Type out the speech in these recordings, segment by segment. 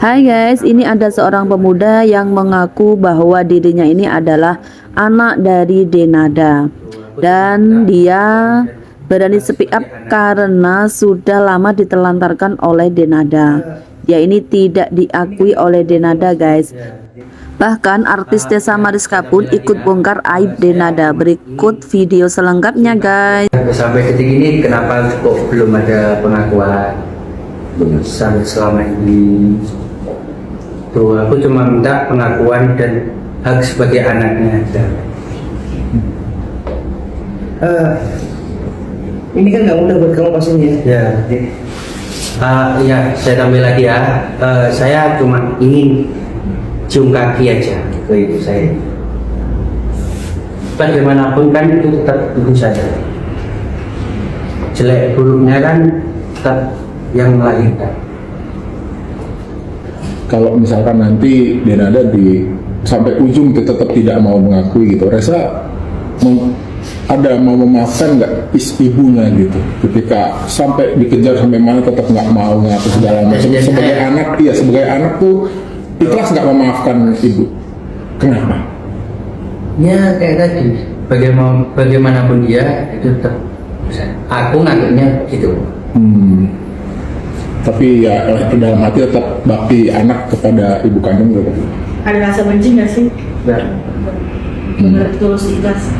Hai guys, ini ada seorang pemuda yang mengaku bahwa dirinya ini adalah anak dari Denada. Dan dia berani speak up karena sudah lama ditelantarkan oleh Denada. Dia ini tidak diakui oleh Denada guys. Bahkan artis Desa Mariska pun ikut bongkar aib Denada. Berikut video selengkapnya guys. Sampai detik ini kenapa kok belum ada pengakuan sampai selama ini? Tuh, aku cuma minta pengakuan dan hak sebagai anaknya aja. Ini kan nggak mudah buat kamu pastinya. Ya, ya saya tambah lagi ya. Saya cuma ingin cium kaki aja ke ibu saya. Bagaimanapun kan itu tetap ibu saya. Jelek buruknya kan tetap yang melahirkan. Kalau misalkan nanti Denada sampai ujung tetap tidak mau mengakui gitu, Reza mau memaafkan nggak ibunya gitu ketika sampai dikejar sampai mana tetap nggak mau ngaku segala macam sebagai anak, iya sebagai anak tuh ikhlas nggak memaafkan ibu, kenapa? Ya kayak tadi, bagaimanapun dia itu tetap aku nganggapnya gitu. Tapi ya dalam hati tetap bakti anak kepada ibu kandung gitu. Ada rasa benci nggak sih? Benar tulus ikhlas.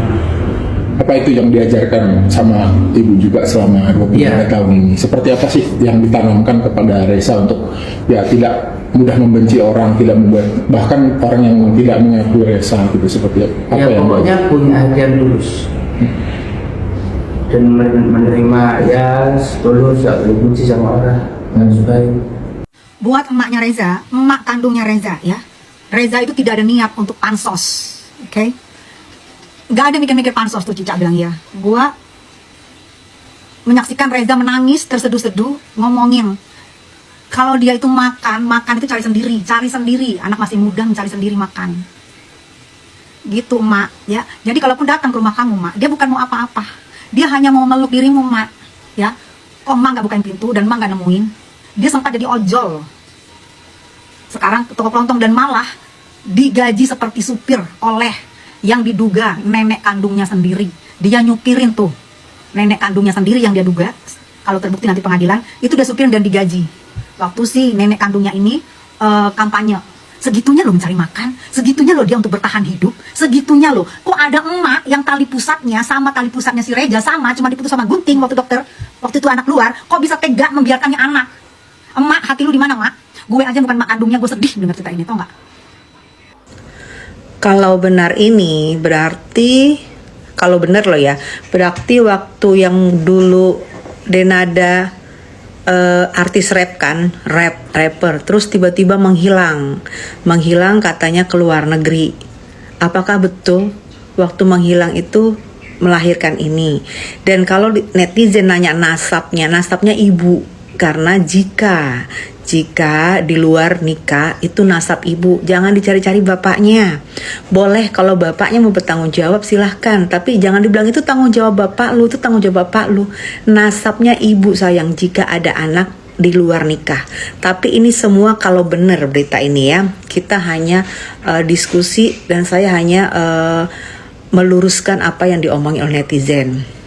Apa itu yang diajarkan sama ibu juga selama 23 tahun ini? Seperti apa sih yang ditanamkan kepada Reza untuk ya tidak mudah membenci orang, tidak bahkan orang yang tidak mengakui Reza gitu, seperti apa ya, yang pokoknya punya hati yang tulus dan menerima ya tulus, gak boleh benci sama orang. Buat emaknya Reza, emak kandungnya Reza ya, Reza itu tidak ada niat untuk pansos, oke? Gak ada mikir-mikir pansos tuh Cica bilang ya. Gua menyaksikan Reza menangis terseduh-seduh ngomongin kalau dia itu makan itu cari sendiri, anak masih muda mencari sendiri makan. Gitu emak ya. Jadi kalaupun datang ke rumah kamu emak, dia bukan mau apa-apa, dia hanya mau meluk dirimu emak ya. Kok emak gak bukain pintu dan emak gak nemuin? Dia sempat jadi ojol, sekarang toko kelontong, dan malah digaji seperti supir oleh yang diduga nenek kandungnya sendiri. Dia nyupirin tuh nenek kandungnya sendiri yang dia duga, kalau terbukti nanti pengadilan, itu udah supirin dan digaji. Waktu si nenek kandungnya ini kampanye, segitunya loh mencari makan, segitunya loh dia untuk bertahan hidup, segitunya loh. Kok ada emak yang tali pusatnya sama tali pusatnya si Reza sama, cuma diputus sama gunting waktu dokter, waktu itu anak keluar, kok bisa tega membiarkannya anak? Emak, hati lu di mana, Mak? Gue aja bukan mak kandungnya, gue sedih dengar cerita ini, tau nggak? Kalau benar ini berarti, kalau benar loh ya, berarti waktu yang dulu Denada artis rap kan, rapper, terus tiba-tiba menghilang katanya ke luar negeri. Apakah betul waktu menghilang itu melahirkan ini? Dan kalau netizen nanya nasabnya ibu. Karena jika di luar nikah itu nasab ibu, jangan dicari-cari bapaknya. Boleh kalau bapaknya mau bertanggung jawab silahkan, tapi jangan dibilang itu tanggung jawab bapak lu, itu tanggung jawab bapak lu. Nasabnya ibu sayang jika ada anak di luar nikah. Tapi ini semua kalau benar berita ini ya, kita hanya diskusi dan saya hanya meluruskan apa yang diomongin oleh netizen.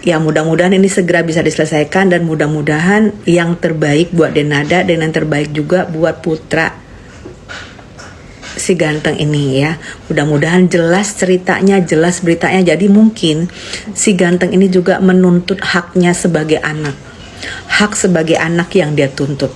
Ya mudah-mudahan ini segera bisa diselesaikan dan mudah-mudahan yang terbaik buat Denada dan yang terbaik juga buat putra si ganteng ini ya. Mudah-mudahan jelas ceritanya, jelas beritanya. Jadi mungkin si ganteng ini juga menuntut haknya sebagai anak. Hak sebagai anak yang dia tuntut.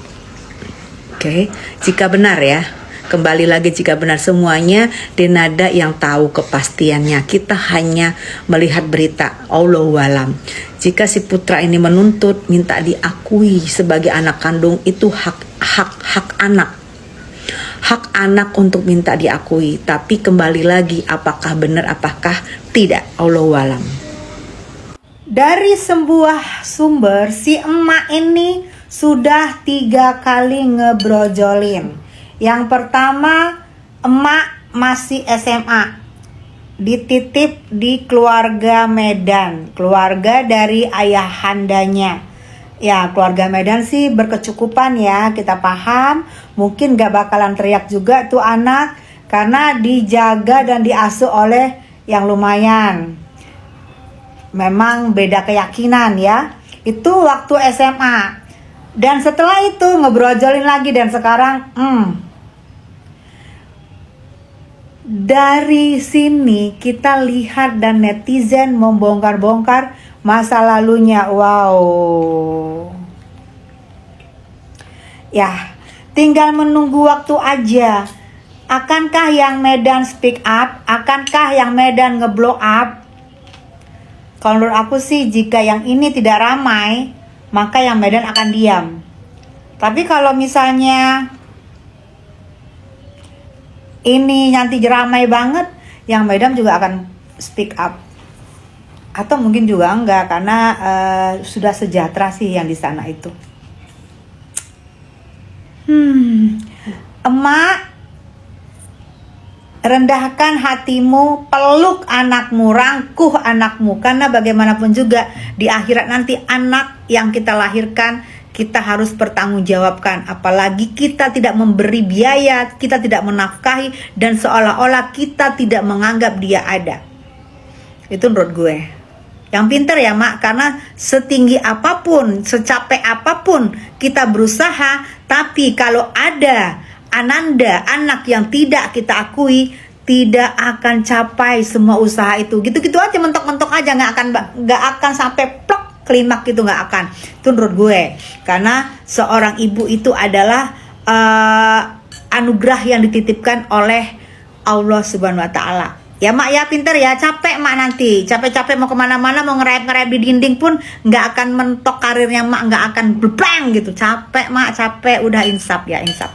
Oke, jika benar ya. Kembali lagi jika benar semuanya Denada yang tahu kepastiannya. Kita hanya melihat berita, Allahu alam. Jika si putra ini menuntut minta diakui sebagai anak kandung, itu hak anak. Hak anak untuk minta diakui. Tapi kembali lagi apakah benar apakah tidak, Allahu alam. Dari sebuah sumber, si emak ini sudah 3 kali ngebrojolin. Yang pertama, emak masih SMA, dititip di keluarga Medan, keluarga dari ayahandanya. Ya, keluarga Medan sih berkecukupan ya, kita paham. Mungkin gak bakalan teriak juga tuh anak, karena dijaga dan diasuh oleh yang lumayan. Memang beda keyakinan ya. Itu waktu SMA. Dan setelah itu ngebrojolin lagi, dan sekarang dari sini kita lihat dan netizen membongkar-bongkar masa lalunya. Wow. Ya, tinggal menunggu waktu aja. Akankah yang Medan speak up? Akankah yang Medan ngeblow up? Kalau menurut aku sih, jika yang ini tidak ramai, maka yang Medan akan diam. Tapi kalau misalnya ini nanti ramai banget, yang Medan juga akan speak up. Atau mungkin juga enggak, karena sudah sejahtera sih yang di sana itu. Emak, rendahkan hatimu, peluk anakmu, rangkuh anakmu. Karena bagaimanapun juga di akhirat nanti anak yang kita lahirkan, kita harus bertanggungjawabkan. Apalagi kita tidak memberi biaya, kita tidak menafkahi, dan seolah-olah kita tidak menganggap dia ada. Itu menurut gue. Yang pintar ya mak, karena setinggi apapun, secapek apapun kita berusaha, tapi kalau ada ananda, anak yang tidak kita akui, tidak akan capai semua usaha itu. Gitu-gitu aja, mentok-mentok aja, nggak akan sampai plok klimak gitu, nggak akan. Itu menurut gue, karena seorang ibu itu adalah anugerah yang dititipkan oleh Allah Subhanahu Wa Taala. Ya mak ya, pinter ya, capek mak nanti, capek-capek mau kemana-mana, mau ngerayap-ngerayap di dinding pun nggak akan mentok karirnya mak, nggak akan bleng gitu, capek mak, capek, udah insaf ya, insaf.